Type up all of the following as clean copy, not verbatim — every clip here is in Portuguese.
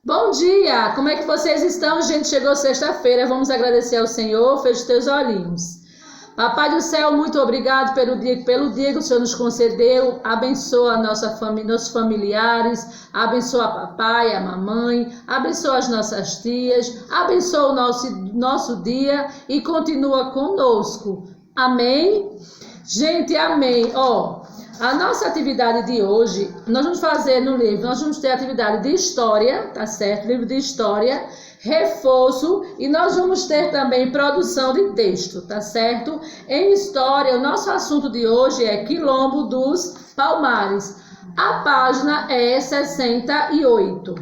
Bom dia! Como é que vocês estão? Gente, chegou sexta-feira, vamos agradecer ao Senhor, feche teus olhinhos. Papai do céu, muito obrigado pelo dia que o Senhor nos concedeu. Abençoa a nossa família, nossos familiares, abençoa a papai, a mamãe, abençoa as nossas tias, abençoa o nosso dia e continua conosco. Amém? Gente, amém. A nossa atividade de hoje, nós vamos fazer no livro, nós vamos ter atividade de história, tá certo? Livro de história, reforço e nós vamos ter também produção de texto, tá certo? Em história, o nosso assunto de hoje é Quilombo dos Palmares. A página é 68,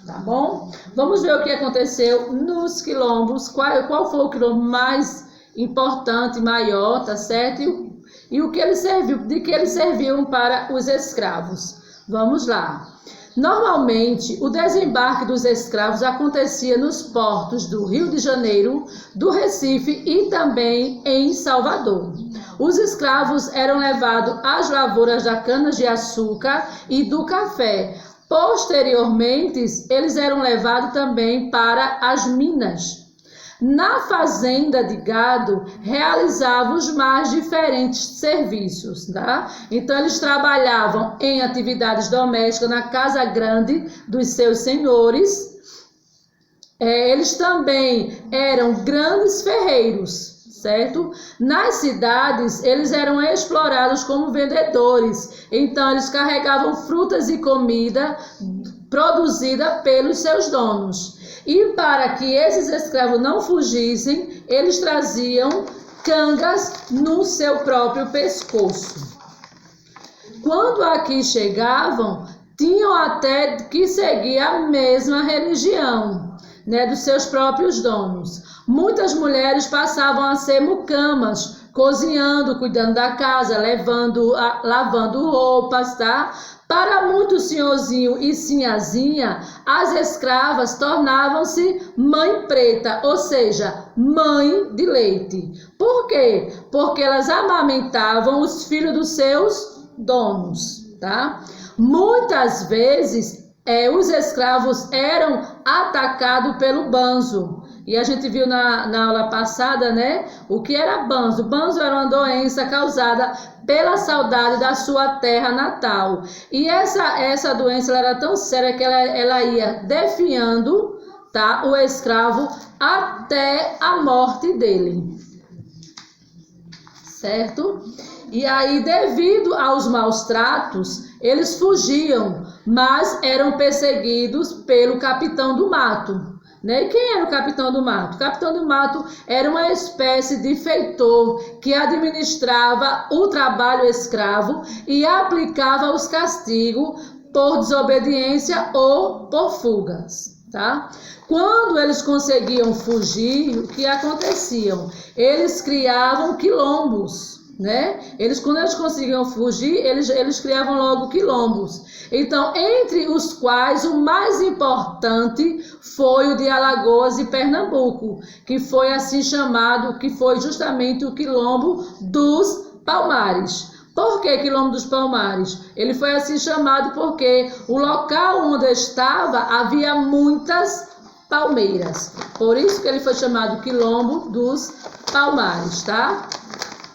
tá bom? Vamos ver o que aconteceu nos quilombos, qual foi o quilombo mais importante, maior, tá certo? E o que ele serviu, de que eles serviam para os escravos. Vamos lá. Normalmente, o desembarque dos escravos acontecia nos portos do Rio de Janeiro, do Recife e também em Salvador. Os escravos eram levados às lavouras da cana-de-açúcar e do café. Posteriormente, eles eram levados também para as minas. Na fazenda de gado, realizavam os mais diferentes serviços, tá? Então, eles trabalhavam em atividades domésticas na casa grande dos seus senhores. Eles também eram grandes ferreiros, certo? Nas cidades, eles eram explorados como vendedores. Então, eles carregavam frutas e comida produzida pelos seus donos. E para que esses escravos não fugissem, eles traziam cangas no seu próprio pescoço. Quando aqui chegavam, tinham até que seguir a mesma religião, dos seus próprios donos. Muitas mulheres passavam a ser mucamas, cozinhando, cuidando da casa, lavando roupas, tá? Para muito senhorzinho e sinhazinha, as escravas tornavam-se mãe preta, ou seja, mãe de leite. Por quê? Porque elas amamentavam os filhos dos seus donos, tá? Muitas vezes, os escravos eram atacados pelo banzo. E a gente viu na aula passada, o que era banzo. Banzo era uma doença causada pela saudade da sua terra natal. E essa doença ela era tão séria que ela ia definhando, tá, o escravo até a morte dele. Certo? E aí, devido aos maus tratos, eles fugiam, mas eram perseguidos pelo capitão do mato. E quem era o capitão do mato? O capitão do mato era uma espécie de feitor que administrava o trabalho escravo e aplicava os castigos por desobediência ou por fugas, tá? Quando eles conseguiam fugir, o que acontecia? Eles criavam quilombos. Quando eles conseguiam fugir, eles criavam logo quilombos. Então, entre os quais o mais importante foi o de Alagoas e Pernambuco, que foi assim chamado, que foi justamente o Quilombo dos Palmares. Por que Quilombo dos Palmares? Ele foi assim chamado porque o local onde estava havia muitas palmeiras. Por isso que ele foi chamado Quilombo dos Palmares, tá?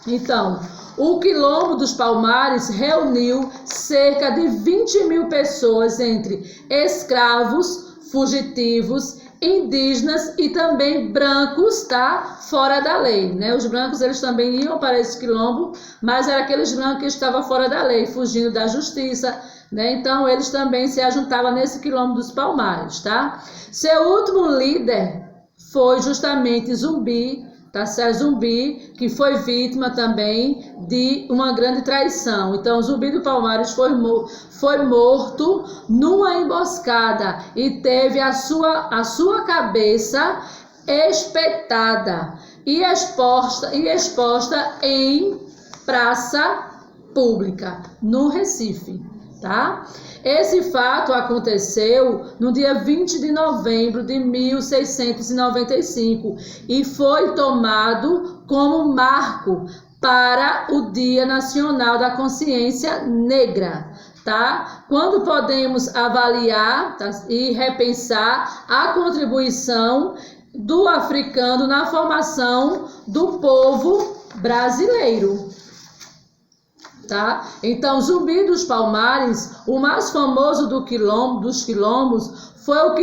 Então, o Quilombo dos Palmares reuniu cerca de 20.000 pessoas entre escravos, fugitivos, indígenas e também brancos, tá? Fora da lei, Os brancos, eles também iam para esse quilombo, mas eram aqueles brancos que estavam fora da lei, fugindo da justiça, Então, eles também se ajuntavam nesse Quilombo dos Palmares, tá? Seu último líder foi justamente Zumbi, tá certo? Zumbi, que foi vítima também de uma grande traição. Então, Zumbi do Palmares foi morto numa emboscada e teve a sua cabeça espetada e exposta em praça pública, no Recife, tá? Esse fato aconteceu no dia 20 de novembro de 1695 e foi tomado como marco para o Dia Nacional da Consciência Negra, tá? Quando podemos avaliar, tá? E repensar a contribuição do africano na formação do povo brasileiro, tá? Então, Zumbi dos Palmares, o mais famoso dos quilombos, foi o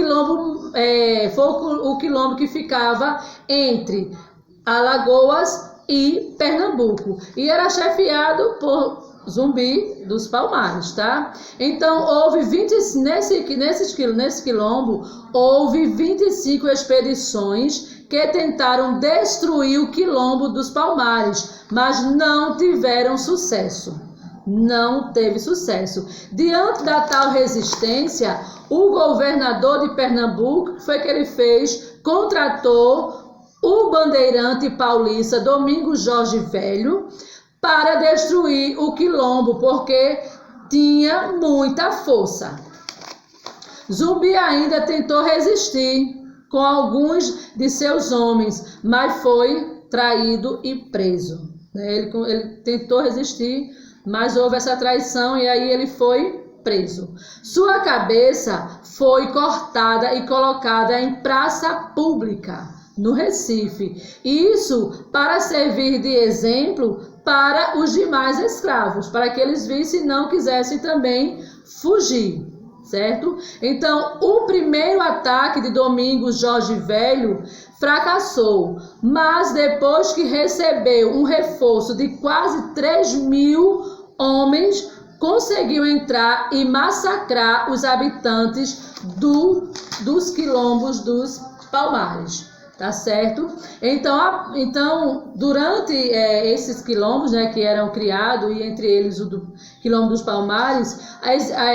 quilombo que ficava entre Alagoas e Pernambuco e era chefiado por Zumbi dos Palmares, tá? Então, houve nesse quilombo, houve 25 expedições que tentaram destruir o quilombo dos Palmares, mas não tiveram sucesso. Não teve sucesso. Diante da tal resistência, o governador de Pernambuco, foi que ele fez, contratou o bandeirante paulista Domingos Jorge Velho para destruir o quilombo, porque tinha muita força. Zumbi ainda tentou resistir com alguns de seus homens, mas foi traído e preso. Ele tentou resistir, mas houve essa traição e aí ele foi preso. Sua cabeça foi cortada e colocada em praça pública, no Recife. Isso para servir de exemplo para os demais escravos, para que eles vissem e não quisessem também fugir, certo? Então, o primeiro ataque de Domingos Jorge Velho fracassou, mas depois que recebeu um reforço de quase 3.000 homens, conseguiu entrar e massacrar os habitantes dos quilombos dos Palmares. Tá certo? Então durante esses quilombos, né, que eram criados, e entre eles o do quilombo dos Palmares,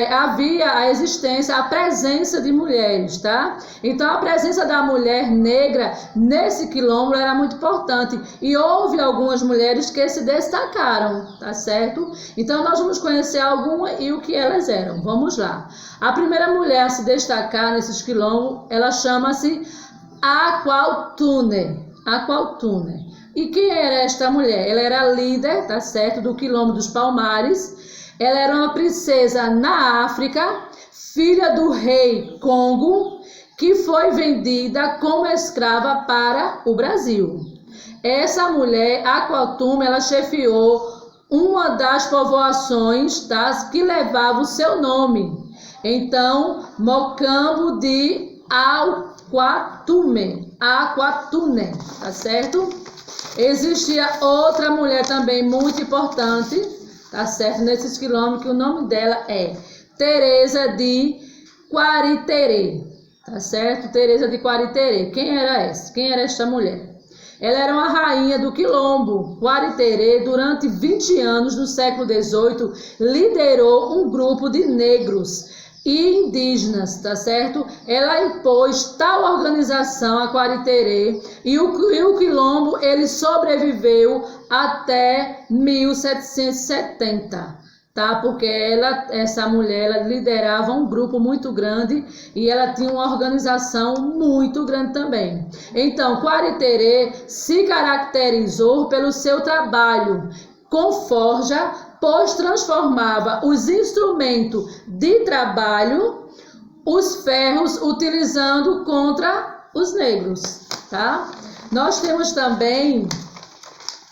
havia a existência, a presença de mulheres, tá? Então a presença da mulher negra nesse quilombo era muito importante e houve algumas mulheres que se destacaram, tá certo? Então nós vamos conhecer algumas e o que elas eram. Vamos lá. A primeira mulher a se destacar nesses quilombos, ela chama-se Aqualtune. E quem era esta mulher? Ela era líder, tá certo, do quilombo dos Palmares. Ela era uma princesa na África, filha do rei Congo, que foi vendida como escrava para o Brasil. Essa mulher, Aqualtune, ela chefiou uma das povoações, tá, que levava o seu nome. Então, Mocambo de Aquatune, tá certo? Existia outra mulher também muito importante, tá certo? Nesses quilômetros, que o nome dela é Teresa de Quariterê, tá certo? Teresa de Quariterê. Quem era essa? Quem era esta mulher? Ela era uma rainha do quilombo Quariterê. Durante 20 anos do século XVIII, liderou um grupo de negros e indígenas, tá certo? Ela impôs tal organização a Quariterê e o quilombo ele sobreviveu até 1770, tá? Porque essa mulher, ela liderava um grupo muito grande e ela tinha uma organização muito grande também. Então, Quariterê se caracterizou pelo seu trabalho com forja, pois transformava os instrumentos de trabalho, os ferros, utilizando contra os negros, tá? Nós temos também,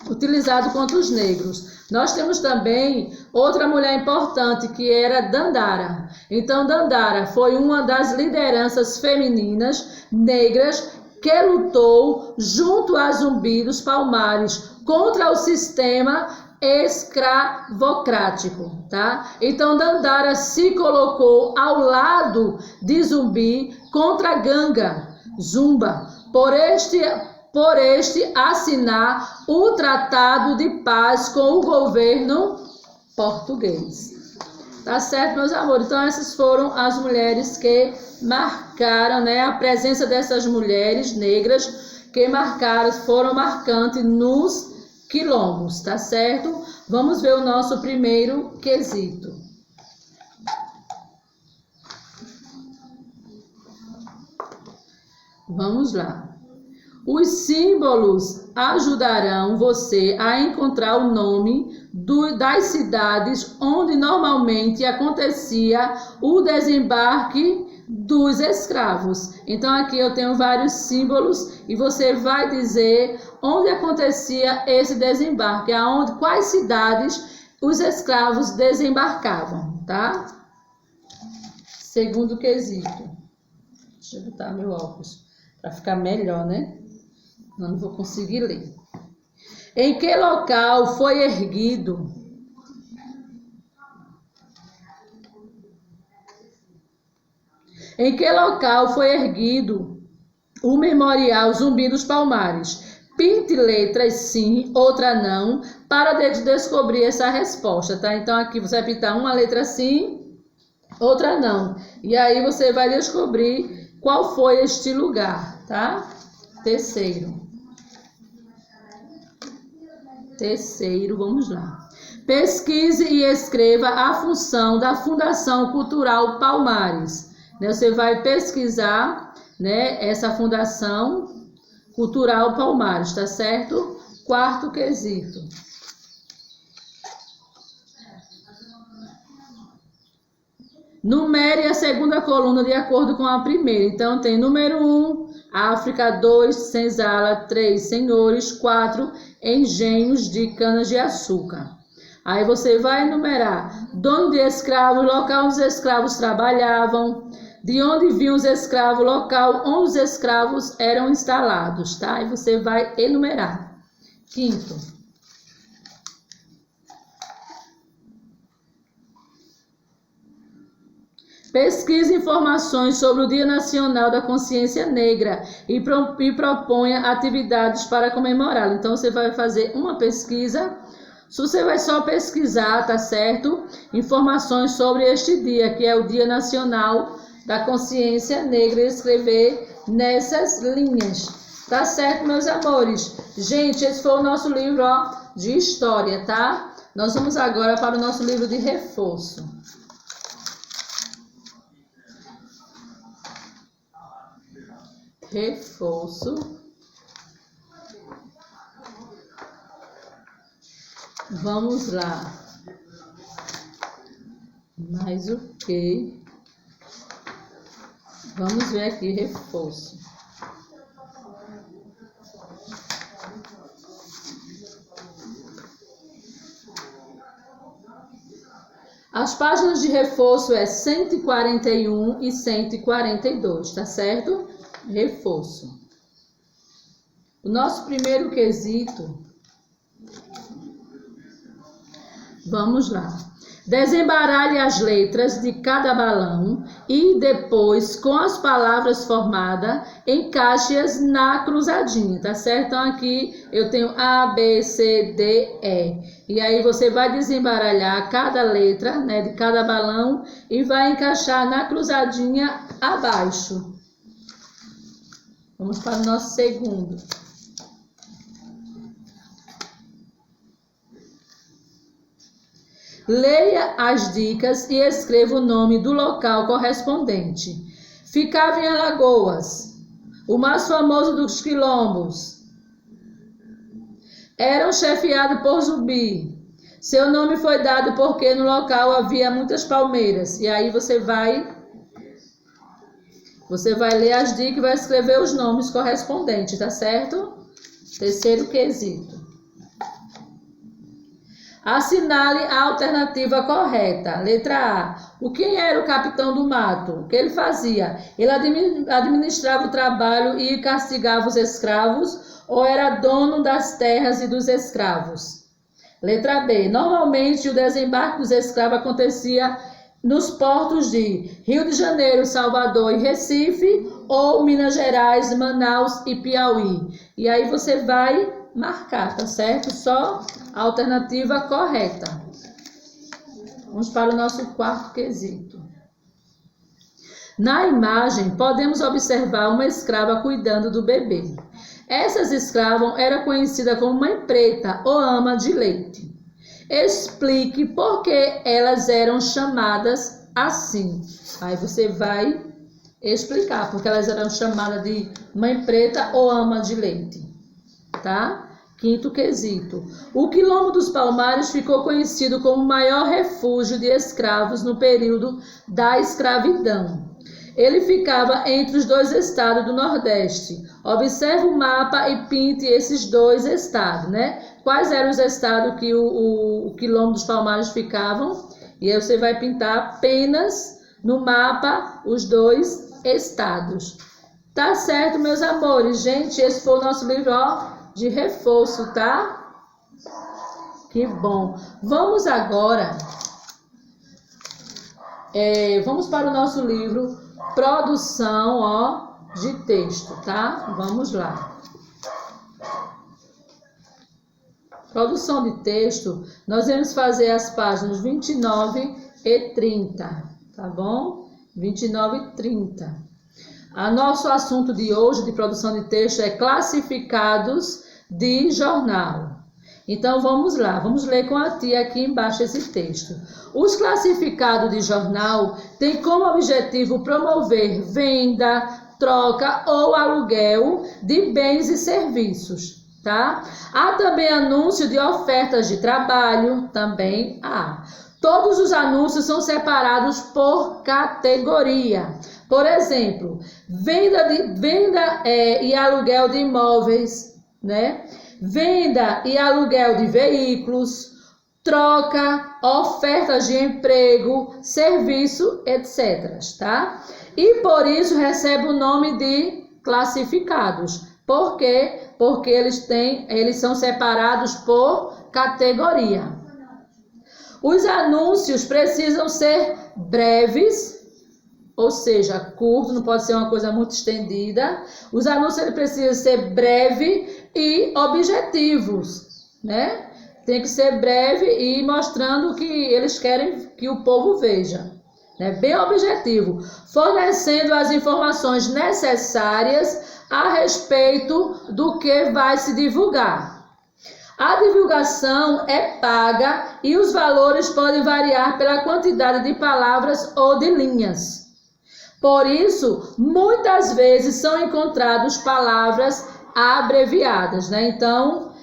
utilizado contra os negros, nós temos também outra mulher importante, que era Dandara. Então, Dandara foi uma das lideranças femininas negras que lutou junto a Zumbi dos Palmares contra o sistema escravocrático, tá? Então Dandara se colocou ao lado de Zumbi contra Ganga, Zumba, por este assinar o Tratado de Paz com o governo português. Tá certo, meus amores? Então essas foram as mulheres que marcaram, né? A presença dessas mulheres negras que foram marcantes nos quilombos, tá certo? Vamos ver o nosso primeiro quesito. Vamos lá. Os símbolos ajudarão você a encontrar o nome das cidades onde normalmente acontecia o desembarque dos escravos. Então aqui eu tenho vários símbolos e você vai dizer onde acontecia esse desembarque, quais cidades os escravos desembarcavam, tá? Segundo quesito. Deixa eu botar meu óculos para ficar melhor, né? Não vou conseguir ler. Em que local foi erguido o Memorial Zumbi dos Palmares? Pinte letras sim, outra não, para descobrir essa resposta, tá? Então aqui você vai pintar uma letra sim, outra não. E aí você vai descobrir qual foi este lugar, tá? Terceiro, vamos lá. Pesquise e escreva a função da Fundação Cultural Palmares. Você vai pesquisar, né, essa Fundação Cultural Palmares, tá certo? Quarto quesito. Numere a segunda coluna de acordo com a primeira. Então, tem número 1, África, 2, senzala, 3, senhores, 4, engenhos de canas-de-açúcar. Aí você vai enumerar dono de escravos, local onde os escravos trabalhavam, de onde vinham os escravos, local onde os escravos eram instalados, tá? Aí você vai enumerar. Quinto. Pesquise informações sobre o Dia Nacional da Consciência Negra e proponha atividades para comemorá-lo. Então, você vai fazer uma pesquisa. Se você vai só pesquisar, tá certo? Informações sobre este dia, que é o Dia Nacional da Consciência Negra, e escrever nessas linhas. Tá certo, meus amores? Gente, esse foi o nosso livro, ó, de história, tá? Nós vamos agora para o nosso livro de reforço. Reforço. Vamos lá. Mais o quê? Vamos ver aqui, reforço. As páginas de reforço é 141 e 142, tá certo? Reforço. O nosso primeiro quesito. Vamos lá. Desembaralhe as letras de cada balão e depois, com as palavras formadas, encaixe-as na cruzadinha, tá certo? Então aqui eu tenho A, B, C, D, E. E aí você vai desembaralhar cada letra, né, de cada balão e vai encaixar na cruzadinha abaixo. Vamos para o nosso segundo. Leia as dicas e escreva o nome do local correspondente. Ficava em Alagoas, o mais famoso dos quilombos. Eram chefiados por Zumbi. Seu nome foi dado porque no local havia muitas palmeiras. E aí você vai ler as dicas e vai escrever os nomes correspondentes, tá certo? Terceiro quesito. Assinale a alternativa correta. Letra A. Quem era o capitão do mato? O que ele fazia? Ele administrava o trabalho e castigava os escravos, ou era dono das terras e dos escravos? Letra B. Normalmente o desembarque dos escravos acontecia nos portos de Rio de Janeiro, Salvador e Recife, ou Minas Gerais, Manaus e Piauí. E aí você vai marcar, tá certo? Só a alternativa correta. Vamos para o nosso quarto quesito. Na imagem, podemos observar uma escrava cuidando do bebê. Essas escravas eram conhecidas como mãe preta ou ama de leite. Explique por que elas eram chamadas assim. Aí você vai explicar porque elas eram chamadas de mãe preta ou ama de leite, tá? Quinto quesito. O Quilombo dos Palmares ficou conhecido como o maior refúgio de escravos no período da escravidão. Ele ficava entre os 2 estados do Nordeste. Observe o mapa e pinte esses 2 estados, né? Quais eram os estados que o Quilombo dos Palmares ficavam? E aí você vai pintar apenas no mapa os 2 estados. Tá certo, meus amores? Gente, esse foi o nosso livro, ó, de reforço, tá? Que bom. Vamos agora, vamos para o nosso livro Produção, ó, de texto, tá? Vamos lá. Produção de texto, nós vamos fazer as páginas 29 e 30, tá bom? 29 e 30. Nosso assunto de hoje de produção de texto é classificados de jornal. Então vamos lá, vamos ler com a tia aqui embaixo esse texto. Os classificados de jornal têm como objetivo promover venda, troca ou aluguel de bens e serviços, tá? Há também anúncio de ofertas de trabalho, também há. Todos os anúncios são separados por categoria. Por exemplo, venda e aluguel de imóveis, né? Venda e aluguel de veículos, troca, ofertas de emprego, serviço, etc, tá? E por isso recebe o nome de classificados. Por quê? Porque eles são separados por categoria. Os anúncios precisam ser breves, ou seja, curto, não pode ser uma coisa muito estendida. Os anúncios precisam ser breves e objetivos, né? Tem que ser breve e mostrando o que eles querem que o povo veja, né? Bem objetivo, fornecendo as informações necessárias a respeito do que vai se divulgar. A divulgação é paga e os valores podem variar pela quantidade de palavras ou de linhas. Por isso, muitas vezes são encontradas palavras abreviadas, né? Então,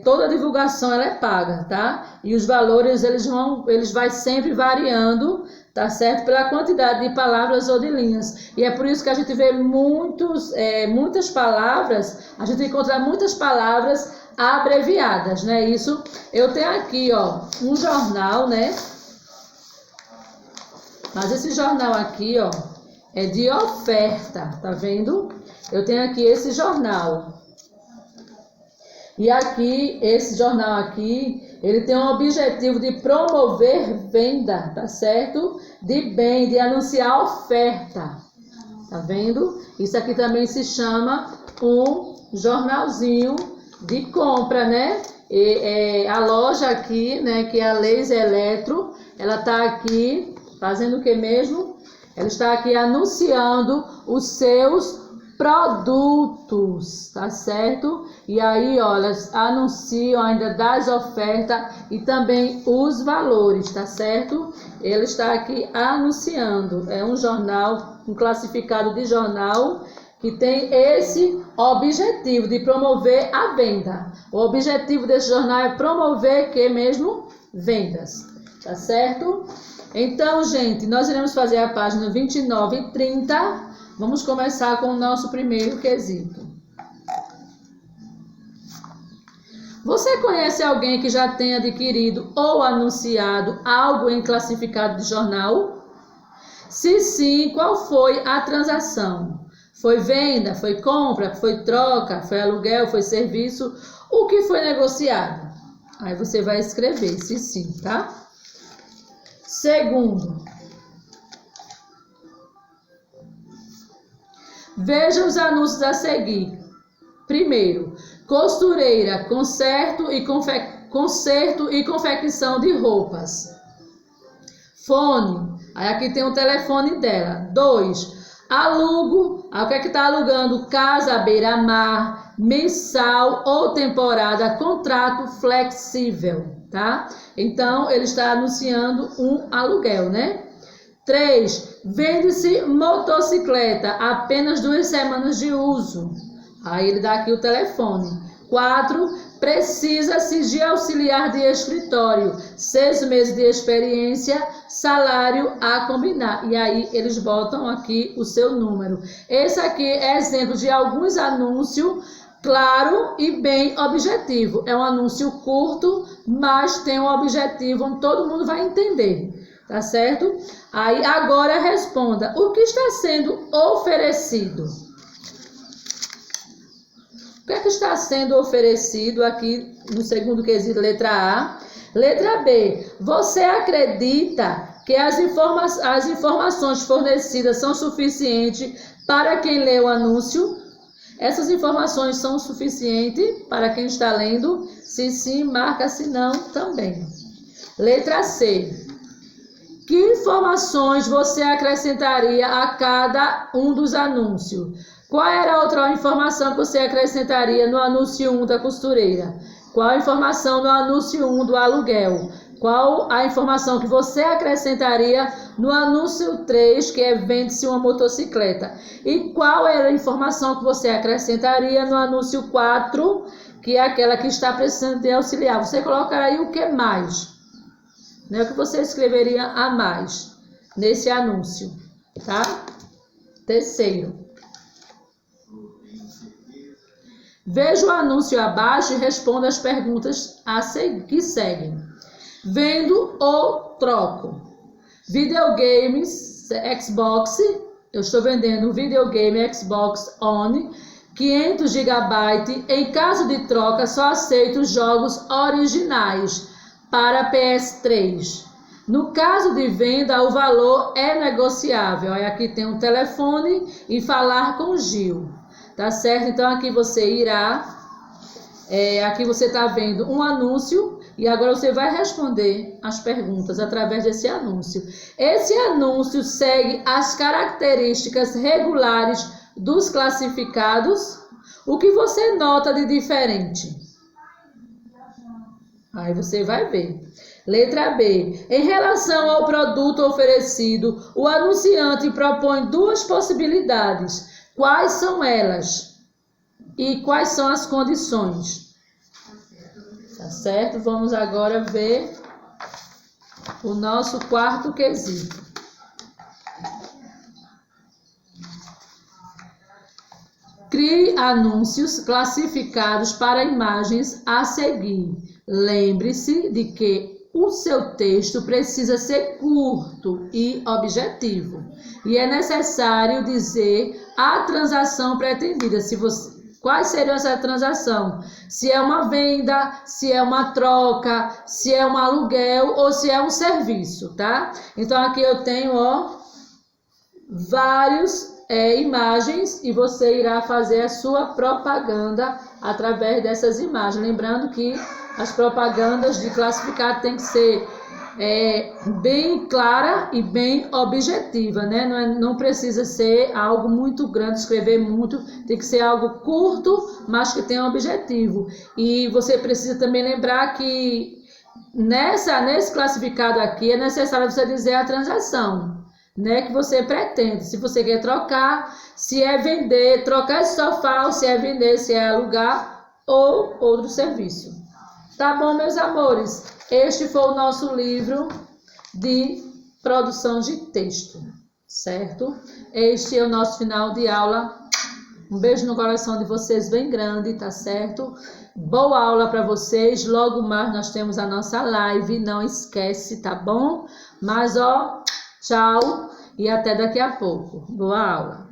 toda divulgação ela é paga, tá? E os valores eles vai sempre variando, tá certo? Pela quantidade de palavras ou de linhas. E é por isso que a gente vê muitas palavras, a gente encontra muitas palavras abreviadas, né? Isso, eu tenho aqui, ó, um jornal, né? Mas esse jornal aqui, ó, é de oferta, tá vendo? Eu tenho aqui esse jornal. E aqui, esse jornal aqui, ele tem um objetivo de promover venda, tá certo? De bem, de anunciar oferta. Tá vendo? Isso aqui também se chama um jornalzinho de compra, né? A loja aqui, né, que é a Laser Eletro, ela tá aqui fazendo o que mesmo? Ela está aqui anunciando os seus produtos, tá certo? E aí, ó, elas anunciam ainda das ofertas e também os valores, tá certo? Ele está aqui anunciando. É um jornal, um classificado de jornal que tem esse objetivo de promover a venda. O objetivo desse jornal é promover que mesmo? Vendas, tá certo? Então, gente, nós iremos fazer a página 29 e 30. Vamos começar com o nosso primeiro quesito. Você conhece alguém que já tenha adquirido ou anunciado algo em classificado de jornal? Se sim, qual foi a transação? Foi venda, foi compra, foi troca, foi aluguel, foi serviço? O que foi negociado? Aí você vai escrever, se sim, tá? Segundo, veja os anúncios a seguir. Primeiro, costureira, conserto e confecção de roupas. Fone, aí aqui tem o telefone dela. 2, alugo, aí o que é que está alugando? Casa, beira-mar, mensal ou temporada, contrato flexível, tá? Então, ele está anunciando um aluguel, né? 3, vende-se motocicleta, apenas 2 semanas de uso. Aí ele dá aqui o telefone. 4, precisa-se de auxiliar de escritório, 6 meses de experiência, salário a combinar. E aí eles botam aqui o seu número. Esse aqui é exemplo de alguns anúncios, claro e bem objetivo. É um anúncio curto, mas tem um objetivo onde todo mundo vai entender, tá certo? Aí agora responda, o que está sendo oferecido? O que é que está sendo oferecido aqui no segundo quesito, letra A? Letra B, você acredita que as informações fornecidas são suficientes para quem lê o anúncio? Essas informações são suficientes para quem está lendo? Se sim, marca, se não, também. Letra C, que informações você acrescentaria a cada um dos anúncios? Qual era a outra informação que você acrescentaria no anúncio 1 da costureira? Qual a informação no anúncio 1 do aluguel? Qual a informação que você acrescentaria no anúncio 3, que é vende-se uma motocicleta? E qual era a informação que você acrescentaria no anúncio 4, que é aquela que está precisando de auxiliar? Você colocaria o que mais? Né? O que você escreveria a mais nesse anúncio, tá? Terceiro. Veja o anúncio abaixo e responda as perguntas que seguem. Vendo ou troco? Videogames Xbox, eu estou vendendo um videogame Xbox One, 500 GB. Em caso de troca, só aceito jogos originais para PS3. No caso de venda, o valor é negociável. Aí aqui tem um telefone e falar com Gil. Tá certo? Então aqui você irá, aqui você está vendo um anúncio e agora você vai responder as perguntas através desse anúncio. Esse anúncio segue as características regulares dos classificados. O que você nota de diferente? Aí você vai ver. Letra B. Em relação ao produto oferecido, o anunciante propõe 2 possibilidades. Quais são elas? E quais são as condições? Tá certo? Vamos agora ver o nosso quarto quesito. Crie anúncios classificados para imagens a seguir. Lembre-se de que o seu texto precisa ser curto e objetivo. E é necessário dizer a transação pretendida. Quais seriam essa transação? Se é uma venda, se é uma troca, se é um aluguel ou se é um serviço, tá? Então aqui eu tenho, várias imagens e você irá fazer a sua propaganda através dessas imagens. Lembrando que as propagandas de classificado tem que ser bem clara e bem objetiva, né? Não precisa ser algo muito grande, escrever muito, tem que ser algo curto, mas que tenha objetivo. E você precisa também lembrar que nesse classificado aqui é necessário você dizer a transação, né, que você pretende. Se você quer trocar, se é vender, trocar esse sofá, ou se é vender, se é alugar ou outro serviço. Tá bom, meus amores? Este foi o nosso livro de produção de texto, certo? Este é o nosso final de aula. Um beijo no coração de vocês bem grande, tá certo? Boa aula para vocês. Logo mais nós temos a nossa live, não esquece, tá bom? Mas tchau e até daqui a pouco. Boa aula.